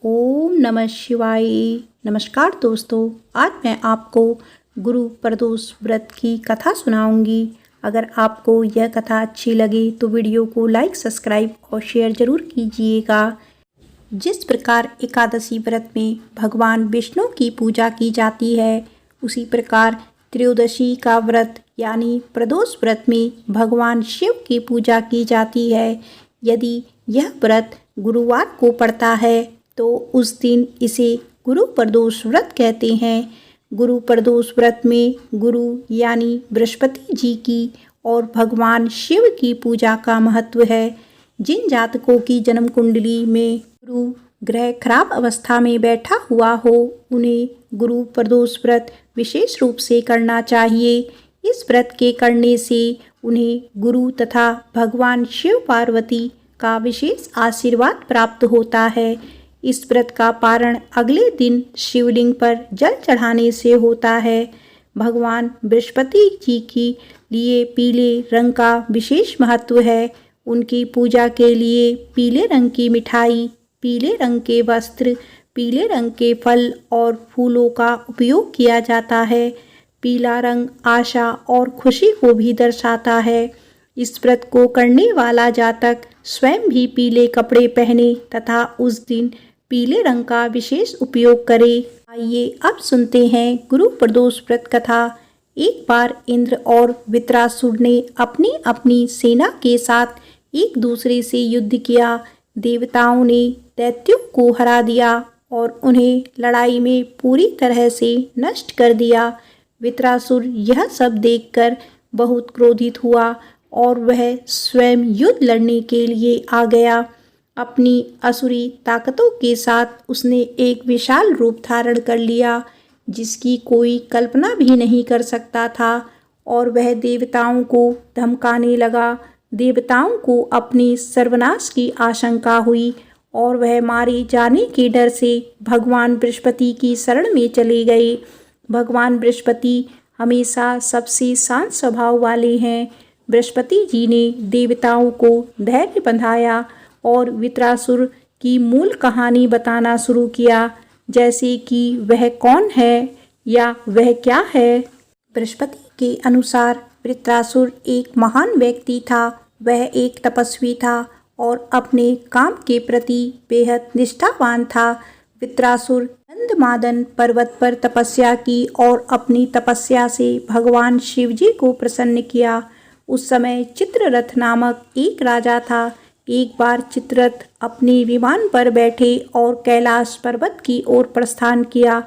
ओम नमः शिवाय। नमस्कार दोस्तों, आज मैं आपको गुरु प्रदोष व्रत की कथा सुनाऊंगी। अगर आपको यह कथा अच्छी लगे तो वीडियो को लाइक, सब्सक्राइब और शेयर जरूर कीजिएगा। जिस प्रकार एकादशी व्रत में भगवान विष्णु की पूजा की जाती है, उसी प्रकार त्रयोदशी का व्रत यानी प्रदोष व्रत में भगवान शिव की पूजा की जाती है। यदि यह व्रत गुरुवार को पड़ता है तो उस दिन इसे गुरु प्रदोष व्रत कहते हैं। गुरु प्रदोष व्रत में गुरु यानी बृहस्पति जी की और भगवान शिव की पूजा का महत्व है। जिन जातकों की जन्म कुंडली में गुरु ग्रह खराब अवस्था में बैठा हुआ हो, उन्हें गुरु प्रदोष व्रत विशेष रूप से करना चाहिए। इस व्रत के करने से उन्हें गुरु तथा भगवान शिव पार्वती का विशेष आशीर्वाद प्राप्त होता है। इस व्रत का पारण अगले दिन शिवलिंग पर जल चढ़ाने से होता है। भगवान बृहस्पति जी के लिए पीले रंग का विशेष महत्व है। उनकी पूजा के लिए पीले रंग की मिठाई, पीले रंग के वस्त्र, पीले रंग के फल और फूलों का उपयोग किया जाता है। पीला रंग आशा और खुशी को भी दर्शाता है। इस व्रत को करने वाला जातक स्वयं भी पीले कपड़े पहने तथा उस दिन पीले रंग का विशेष उपयोग करे। आइए अब सुनते हैं गुरु प्रदोष व्रत कथा। एक बार इंद्र और वृत्रासुर ने अपनी अपनी सेना के साथ एक दूसरे से युद्ध किया। देवताओं ने दैत्यों को हरा दिया और उन्हें लड़ाई में पूरी तरह से नष्ट कर दिया। वृत्रासुर यह सब देखकर बहुत क्रोधित हुआ और वह स्वयं युद्ध लड़ने के लिए आ गया। अपनी असुरी ताकतों के साथ उसने एक विशाल रूप धारण कर लिया, जिसकी कोई कल्पना भी नहीं कर सकता था, और वह देवताओं को धमकाने लगा। देवताओं को अपने सर्वनाश की आशंका हुई और वह मारे जाने के डर से भगवान बृहस्पति की शरण में चले गए। भगवान बृहस्पति हमेशा सबसे शांत स्वभाव वाले हैं। बृहस्पति जी ने देवताओं को धैर्य बंधाया और वृत्रासुर की मूल कहानी बताना शुरू किया, जैसे कि वह कौन है या वह क्या है। बृहस्पति के अनुसार वृत्रासुर एक महान व्यक्ति था। वह एक तपस्वी था और अपने काम के प्रति बेहद निष्ठावान था। वृत्रासुर गंधमादन पर्वत पर तपस्या की और अपनी तपस्या से भगवान शिवजी को प्रसन्न किया। उस समय चित्ररथ नामक एक राजा था। एक बार चित्ररथ अपने विमान पर बैठे और कैलाश पर्वत की ओर प्रस्थान किया।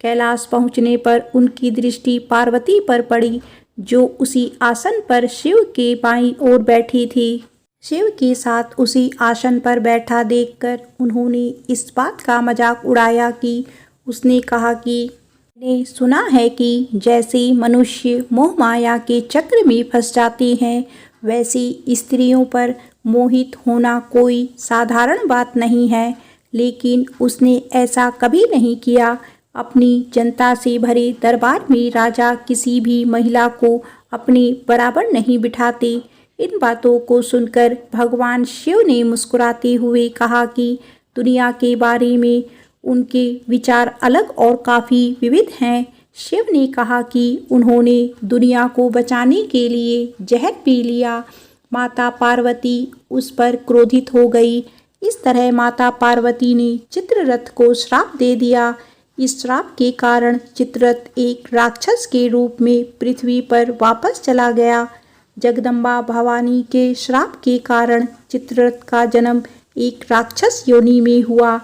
कैलाश पहुंचने पर उनकी दृष्टि पार्वती पर पड़ी, जो उसी आसन पर शिव के बाईं ओर बैठी थी। शिव के साथ उसी आसन पर बैठा देखकर उन्होंने इस बात का मजाक उड़ाया कि उसने कहा कि मैंने सुना है कि जैसे मनुष्य मोह माया के चक्र में फंस जाते हैं, वैसी स्त्रियों पर मोहित होना कोई साधारण बात नहीं है। लेकिन उसने ऐसा कभी नहीं किया। अपनी जनता से भरे दरबार में राजा किसी भी महिला को अपने बराबर नहीं बिठाते। इन बातों को सुनकर भगवान शिव ने मुस्कुराते हुए कहा कि दुनिया के बारे में उनके विचार अलग और काफ़ी विविध हैं। शिव ने कहा कि उन्होंने दुनिया को बचाने के लिए जहर पी लिया। माता पार्वती उस पर क्रोधित हो गई। इस तरह माता पार्वती ने चित्ररथ को श्राप दे दिया। इस श्राप के कारण चित्ररथ एक राक्षस के रूप में पृथ्वी पर वापस चला गया। जगदम्बा भवानी के श्राप के कारण चित्ररथ का जन्म एक राक्षस योनि में हुआ।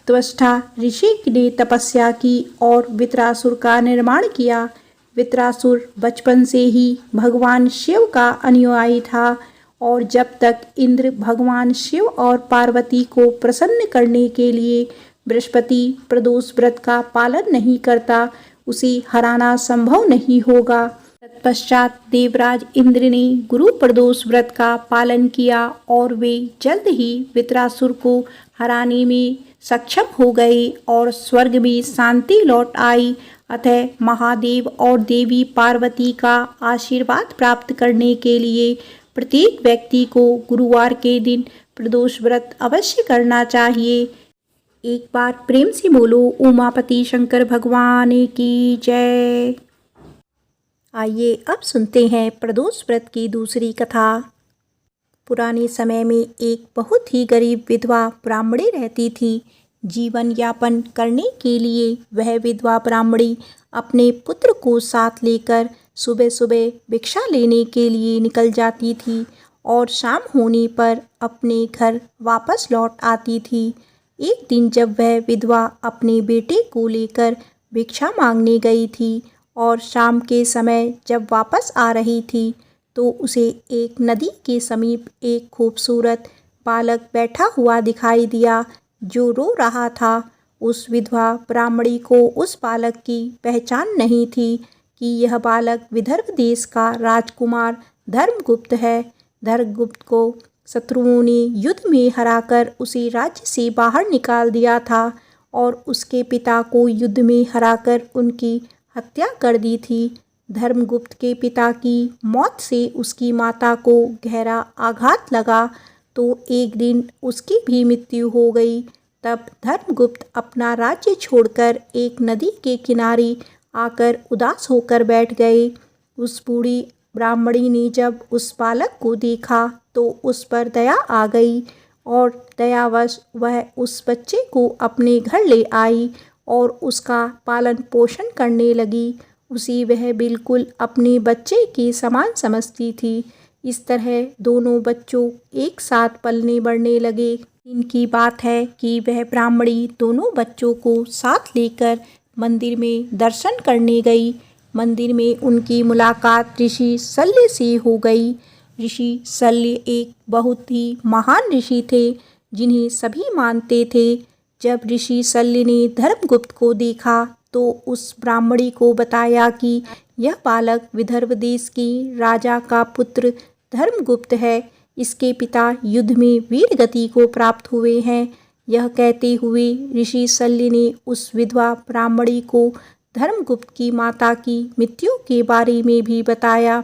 त्वष्टा ऋषि ने तपस्या की और वृत्रासुर का निर्माण किया। वृत्रासुर बचपन से ही भगवान शिव का अनुयायी था और जब तक इंद्र भगवान शिव और पार्वती को प्रसन्न करने के लिए बृहस्पति प्रदोष व्रत का पालन नहीं करता, उसे हराना संभव नहीं होगा। तत्पश्चात देवराज इंद्र ने गुरु प्रदोष व्रत का पालन किया और वे जल्द ही वृत्रासुर को हराने में सक्षम हो गए और स्वर्ग में शांति लौट आई। अतः महादेव और देवी पार्वती का आशीर्वाद प्राप्त करने के लिए प्रत्येक व्यक्ति को गुरुवार के दिन प्रदोष व्रत अवश्य करना चाहिए। एक बार प्रेम से बोलो उमापति शंकर भगवान की जय। आइए अब सुनते हैं प्रदोष व्रत की दूसरी कथा। पुराने समय में एक बहुत ही गरीब विधवा ब्राह्मणी रहती थी। जीवन यापन करने के लिए वह विधवा ब्राह्मणी अपने पुत्र को साथ लेकर सुबह सुबह भिक्षा लेने के लिए निकल जाती थी और शाम होने पर अपने घर वापस लौट आती थी। एक दिन जब वह विधवा अपने बेटे को लेकर भिक्षा मांगने गई थी और शाम के समय जब वापस आ रही थी तो उसे एक नदी के समीप एक खूबसूरत बालक बैठा हुआ दिखाई दिया जो रो रहा था। उस विधवा ब्राह्मणी को उस बालक की पहचान नहीं थी कि यह बालक विदर्भ देश का राजकुमार धर्मगुप्त है। धर्मगुप्त को शत्रुओं ने युद्ध में हराकर उसे राज्य से बाहर निकाल दिया था और उसके पिता को युद्ध में हराकर उनकी हत्या कर दी थी। धर्मगुप्त के पिता की मौत से उसकी माता को गहरा आघात लगा तो एक दिन उसकी भी मृत्यु हो गई। तब धर्मगुप्त अपना राज्य छोड़कर एक नदी के किनारे आकर उदास होकर बैठ गए। उस बूढ़ी ब्राह्मणी ने जब उस बालक को देखा तो उस पर दया आ गई और दयावश वह उस बच्चे को अपने घर ले आई और उसका पालन पोषण करने लगी। उसे वह बिल्कुल अपने बच्चे के समान समझती थी। इस तरह दोनों बच्चों एक साथ पलने बढ़ने लगे। इनकी बात है कि वह ब्राह्मणी दोनों बच्चों को साथ लेकर मंदिर में दर्शन करने गई। मंदिर में उनकी मुलाकात ऋषि शल्य से हो गई। ऋषि शल्य एक बहुत ही महान ऋषि थे जिन्हें सभी मानते थे। जब ऋषि शल्य ने धर्मगुप्त को देखा तो उस ब्राह्मणी को बताया कि यह बालक विदर्भ देश की राजा का पुत्र धर्मगुप्त है। इसके पिता युद्ध में वीर गति को प्राप्त हुए हैं। यह कहते हुए ऋषि शल्य ने उस विधवा ब्राह्मणी को धर्मगुप्त की माता की मृत्यु के बारे में भी बताया।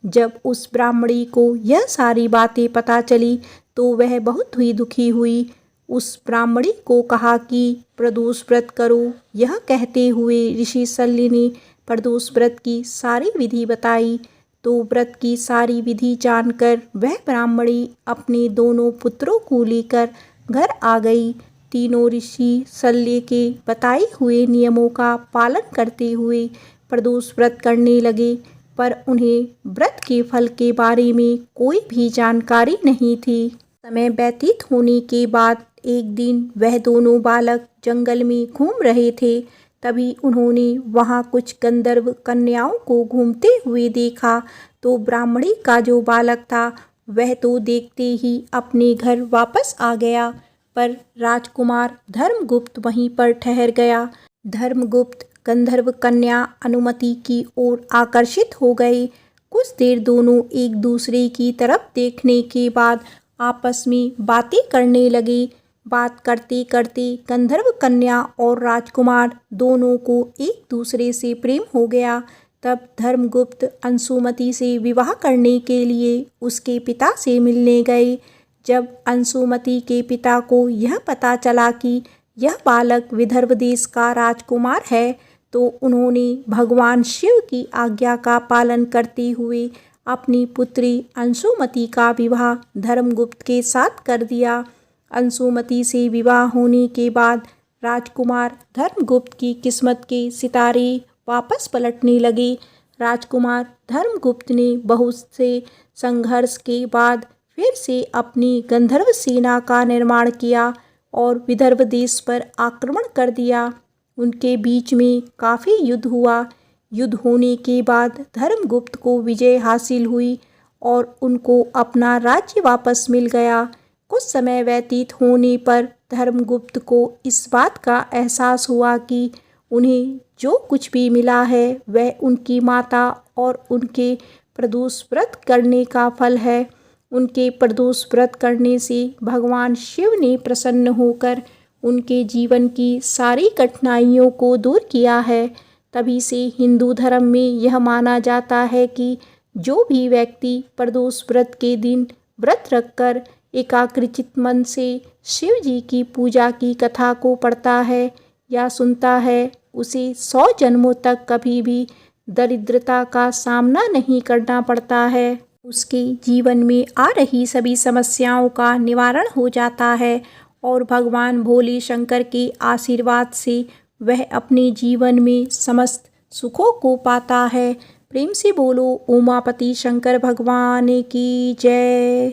जब उस ब्राह्मणी को यह सारी बातें पता चली तो वह बहुत ही दुखी हुई। उस ब्राह्मणी को कहा कि प्रदोष व्रत करो। यह कहते हुए ऋषि शल्य ने प्रदोष व्रत की सारी विधि बताई। तो व्रत की सारी विधि जानकर वह ब्राह्मणी अपने दोनों पुत्रों को लेकर घर आ गई। तीनों ऋषि शल्य के बताए हुए नियमों का पालन करते हुए प्रदोष व्रत करने लगे, पर उन्हें व्रत के फल के बारे में कोई भी जानकारी नहीं थी। समय व्यतीत होने के बाद एक दिन वह दोनों बालक जंगल में घूम रहे थे। तभी उन्होंने वहां कुछ गंधर्व कन्याओं को घूमते हुए देखा। तो ब्राह्मणी का जो बालक था वह तो देखते ही अपने घर वापस आ गया, पर राजकुमार धर्मगुप्त वहीं पर ठहर गया। धर्मगुप्त गंधर्व कन्या अनुमति की ओर आकर्षित हो गए। कुछ देर दोनों एक दूसरे की तरफ देखने के बाद आपस में बातें करने लगे। बात करते करते गंधर्व कन्या और राजकुमार दोनों को एक दूसरे से प्रेम हो गया। तब धर्मगुप्त अंशुमति से विवाह करने के लिए उसके पिता से मिलने गए। जब अंशुमति के पिता को यह पता चला कि यह बालक विदर्भ देश का राजकुमार है तो उन्होंने भगवान शिव की आज्ञा का पालन करते हुए अपनी पुत्री अंशुमति का विवाह धर्मगुप्त के साथ कर दिया। अंशुमति से विवाह होने के बाद राजकुमार धर्मगुप्त की किस्मत के सितारे वापस पलटने लगे। राजकुमार धर्मगुप्त ने बहुत से संघर्ष के बाद फिर से अपनी गंधर्व सेना का निर्माण किया और विदर्भ देश पर आक्रमण कर दिया। उनके बीच में काफ़ी युद्ध हुआ। युद्ध होने के बाद धर्मगुप्त को विजय हासिल हुई और उनको अपना राज्य वापस मिल गया। कुछ समय व्यतीत होने पर धर्मगुप्त को इस बात का एहसास हुआ कि उन्हें जो कुछ भी मिला है वह उनकी माता और उनके प्रदोष व्रत करने का फल है। उनके प्रदोष व्रत करने से भगवान शिव ने प्रसन्न होकर उनके जीवन की सारी कठिनाइयों को दूर किया है। तभी से हिंदू धर्म में यह माना जाता है कि जो भी व्यक्ति प्रदोष व्रत के दिन व्रत रखकर एकाग्रचित मन से शिव जी की पूजा की कथा को पढ़ता है या सुनता है, उसे 100 जन्मों तक कभी भी दरिद्रता का सामना नहीं करना पड़ता है। उसके जीवन में आ रही सभी समस्याओं का निवारण हो जाता है और भगवान भोले शंकर के आशीर्वाद से वह अपने जीवन में समस्त सुखों को पाता है। प्रेम से बोलो उमापति शंकर भगवान की जय।